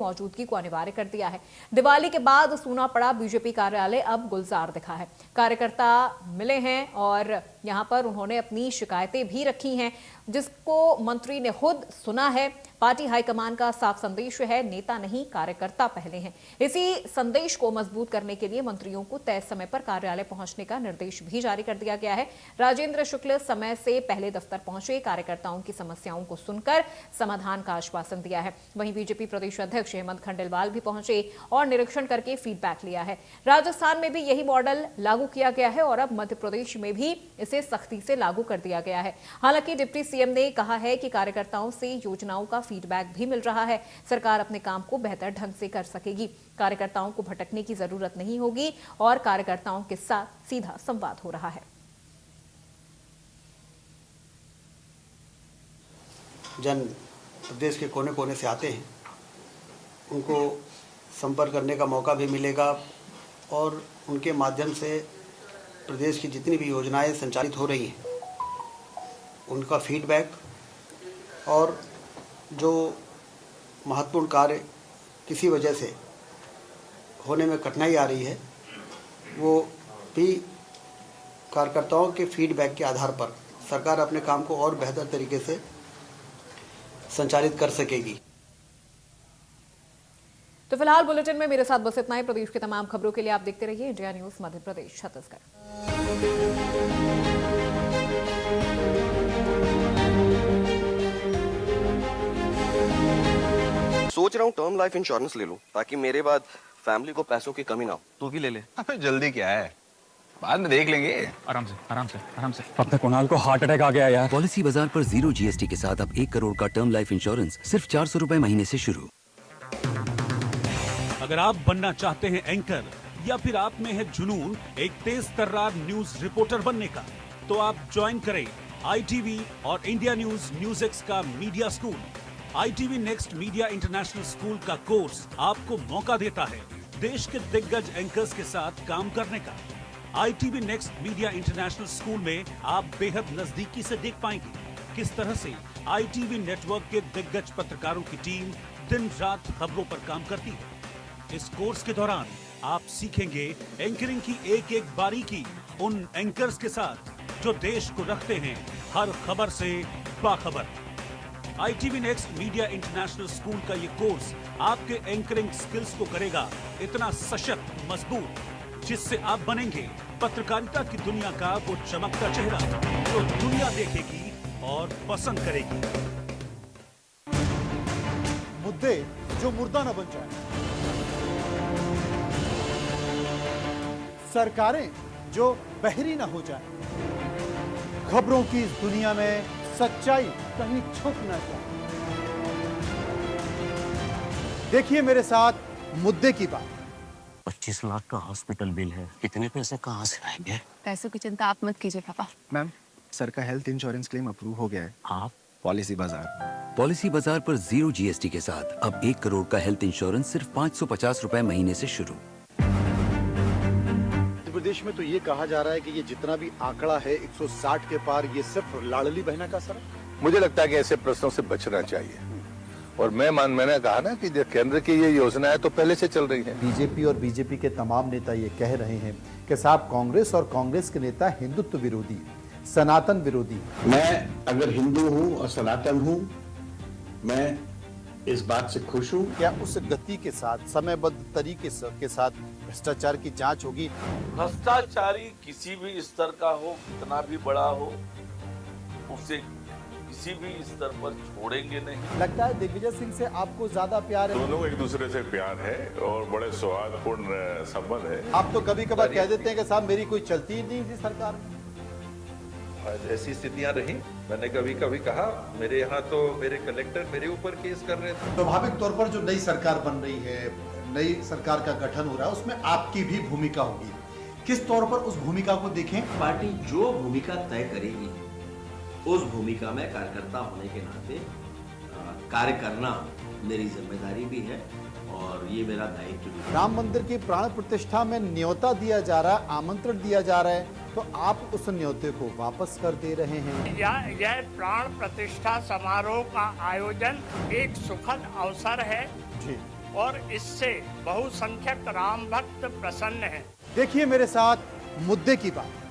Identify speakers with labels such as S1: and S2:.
S1: मौजूदगी को अनिवार्य कर दिया है। दिवाली के बाद सूना पड़ा बीजेपी कार्यालय अब गुलजार दिखा है। कार्यकर्ता मिले हैं और यहां पर उन्होंने अपनी शिकायतें भी रखी हैं, जिसको मंत्री ने खुद सुना है। पार्टी हाईकमान का साफ संदेश है, नेता नहीं कार्यकर्ता पहले हैं। इसी संदेश को मजबूत करने के लिए मंत्रियों को तय समय पर कार्यालय पहुंचने का निर्देश भी जारी कर दिया गया है। राजेंद्र शुक्ल समय से पहले दफ्तर पहुंचे, कार्यकर्ताओं की समस्याओं को सुनकर समाधान का आश्वासन दिया है। वहीं बीजेपी प्रदेश अध्यक्ष हेमंत खंडेलवाल भी पहुंचे और निरीक्षण करके फीडबैक लिया है। राजस्थान में भी यही मॉडल लागू किया गया है और अब मध्य प्रदेश में भी इसे सख्ती से लागू कर दिया गया है। हालांकि डिप्टी सीएम ने कहा है कि कार्यकर्ताओं से योजनाओं का फीडबैक भी मिल रहा है। सरकार अपने काम को बेहतर ढंग से कर सकेगी। कार्यकर्ताओं को भटकने की जरूरत नहीं होगी और कार्यकर्ताओं के साथ सीधा संवाद हो रहा है।
S2: जन प्रदेश के कोने कोने से आते हैं, उनको संपर्क करने का मौका भी मिलेगा और उनके माध्यम से प्रदेश की जितनी भी योजनाएं संचालित हो रही हैं उनका फीडबैक और जो महत्वपूर्ण कार्य किसी वजह से होने में कठिनाई आ रही है वो भी कार्यकर्ताओं के फीडबैक के आधार पर सरकार अपने काम को और बेहतर तरीके से संचालित कर सकेगी।
S1: तो फिलहाल बुलेटिन में मेरे साथ बस इतना ही। प्रदेश की तमाम खबरों के लिए आप देखते रहिए इंडिया न्यूज मध्य प्रदेश छत्तीसगढ़।
S3: सोच रहा हूँ टर्म लाइफ इंश्योरेंस ले लूं ताकि मेरे बाद फैमिली को पैसों की कमी ना हो।
S4: तू भी ले ले। अबे जल्दी क्या है, बाद में देख लेंगे।
S5: आराम से आराम से आराम से। अब तक कुणाल को हार्ट अटैक आ गया यार।
S6: पॉलिसी बाजार पर 0 GST के साथ अब 1 करोड़ का टर्म लाइफ इंश्योरेंस सिर्फ 400 रुपए महीने से शुरू।
S7: अगर आप बनना चाहते हैं एंकर या फिर आप में है जुनून एक तेज तर्रार न्यूज रिपोर्टर बनने का, तो आप ज्वाइन करें ITV और इंडिया न्यूज एक्स का media school. ITV next media international school का कोर्स आपको मौका देता है देश के दिग्गज एंकर्स के साथ काम करने का। ITV next media international school में आप बेहद नजदीकी से देख पाएंगे किस तरह से ITV नेटवर्क के दिग्गज पत्रकारों की टीम दिन रात खबरों पर काम करती है। इस कोर्स के दौरान आप सीखेंगे एंकरिंग की एक एक बारीकी उन एंकर्स के साथ जो देश को रखते हैं हर खबर से बाखबर। ITV next media international school का ये कोर्स आपके एंकरिंग स्किल्स को करेगा इतना सशक्त, मजबूत, जिससे आप बनेंगे पत्रकारिता की दुनिया का वो चमकता चेहरा जो दुनिया देखेगी और पसंद करेगी।
S8: मुद्दे जो मुर्दा न बन जाए, सरकारें जो बहरी न हो जाए, खबरों की इस दुनिया में सच्चाई कहीं छुप न जाए। देखिए मेरे साथ मुद्दे की बात।
S9: 25 लाख का हॉस्पिटल बिल है, इतने पैसे कहाँ से आएंगे?
S10: पैसों की चिंता आप मत कीजिए पापा।
S4: मैम, सर का हेल्थ इंश्योरेंस क्लेम अप्रूव हो गया है।
S9: आप
S4: पॉलिसी बाजार।
S6: पॉलिसी बाजार पर 0 GST के साथ अब 1 करोड़ का हेल्थ इंश्योरेंस सिर्फ 550 रुपए महीने से शुरू।
S8: मध्य प्रदेश में तो ये कहा जा रहा है कि ये जितना भी आंकड़ा है 160 के पार, ये सिर्फ लाडली बहना का असर है।
S11: मुझे लगता है कि ऐसे प्रश्नों से बचना चाहिए और मैंने कहा ना कि जो केंद्र की ये योजना है तो पहले से चल रही है।
S8: बीजेपी और बीजेपी के तमाम नेता ये कह रहे हैं कि साहब कांग्रेस और कांग्रेस के नेता हिंदुत्व विरोधी, सनातन विरोधी।
S12: मैं अगर हिंदू हूँ और सनातन हूँ, मैं इस बात से खुश हूँ।
S8: क्या उस गति के साथ, समयबद्ध तरीके के साथ भ्रष्टाचार की जांच होगी?
S13: भ्रष्टाचारी किसी भी स्तर का हो, कितना भी बड़ा हो, उसे किसी भी स्तर पर छोड़ेंगे नहीं।
S8: लगता है दिग्विजय सिंह से आपको ज्यादा प्यार है?
S11: दोनों एक दूसरे से प्यार है और बड़े सौहार्दपूर्ण संबंध है।
S8: आप तो कभी कभार कह देते हैं कि साहब मेरी कोई चलती ही नहीं थी सरकार में।
S13: ऐसी स्थितियां रही, मैंने कभी कभी कहा मेरे यहाँ तो मेरे कलेक्टर मेरे ऊपर केस कर रहे थे।
S8: स्वाभाविक तौर पर जो नई सरकार बन रही है, नई सरकार का गठन हो रहा है, उसमें आपकी भी भूमिका होगी। किस तौर पर उस भूमिका को देखें?
S14: पार्टी जो भूमिका तय करेगी उस भूमिका में कार्यकर्ता होने के नाते कार्य करना मेरी जिम्मेदारी भी है और ये मेरा दायित्व भी है।
S8: राम मंदिर की प्राण प्रतिष्ठा में न्योता दिया जा रहा है, आमंत्रण दिया जा रहा है, तो आप उस न्योते को वापस कर दे रहे हैं।
S15: यह प्राण प्रतिष्ठा समारोह का आयोजन एक सुखद अवसर है।
S8: जी
S15: और इससे बहुसंख्यक राम भक्त प्रसन्न हैं।
S8: देखिए मेरे साथ मुद्दे की बात।